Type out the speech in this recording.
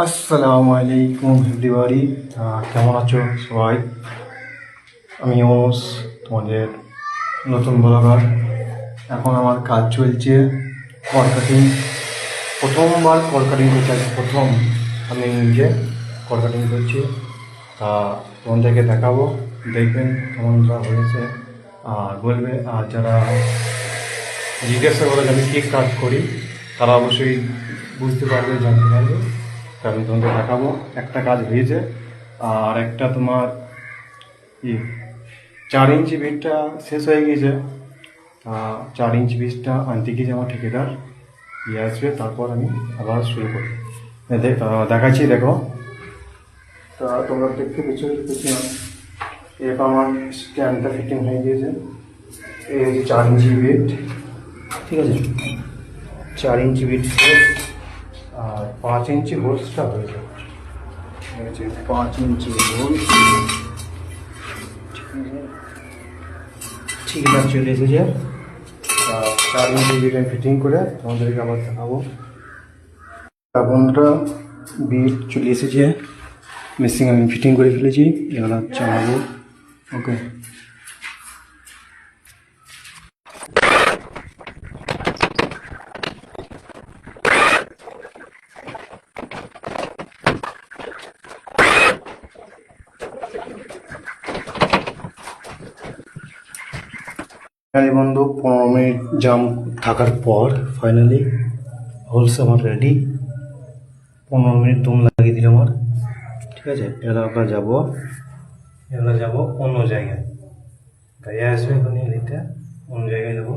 আসসালামু আলাইকুম এভরিবডি, কেমন আছো সবাই? আমি ইউনুস, তোমাদের নতুন ব্লগার। এখন আমার কাজ চলছে কল কাটিং। প্রথমবার কল কাটিং করছি, প্রথম আমি নিজে কল কাটিং করছি। তা তোমাদেরকে দেখাবো, দেখবেন কেমন যা হয়েছে আর বলবে। আর যারা জিজ্ঞাসা করে যে আমি কী কাজ করি, তারা অবশ্যই বুঝতে পারবে, জানতে পারবে। তা আমি তোমাদের দেখাবো। একটা কাজ হয়েছে আর একটা তোমার 4 ইঞ্চি বিটটা শেষ হয়ে গিয়েছে। 4 ইঞ্চি বিটটা আনতে গিয়েছে আমার ঠিকাদার, আসবে, তারপর আমি আবার শুরু করি। দেখাচ্ছি, দেখো। তা তোমরা দেখতে পেছনে এরকম আমার স্ট্যান্ডটা ফিটিং হয়ে গিয়েছে। এই হচ্ছে 4 ইঞ্চি বিট, ঠিক আছে। 4 ইঞ্চি বিট আর 5 ইঞ্চি হোলসটা হয়েছে। 5 ইঞ্চি হোলস ঠিক আছে, চলে এসেছে। 4 ইঞ্চি বিট আমি ফিটিং করে তোমাদেরকে আবার দেখাবো। বন্ধুরা, বিট চলে এসেছে, মেশিন আমি ফিটিং করে ফেলেছি। এগুলো চালাবো। ওকে, এখানে বন্ধু 15 মিনিট জাম থাকার পর ফাইনালি হোলস আমার রেডি। 15 মিনিট দম লাগিয়ে দিল আমার, ঠিক আছে। এবার আমরা যাবো অন্য জায়গায়। তাই আসবে এখন নিতে, অন্য জায়গায় যাবো।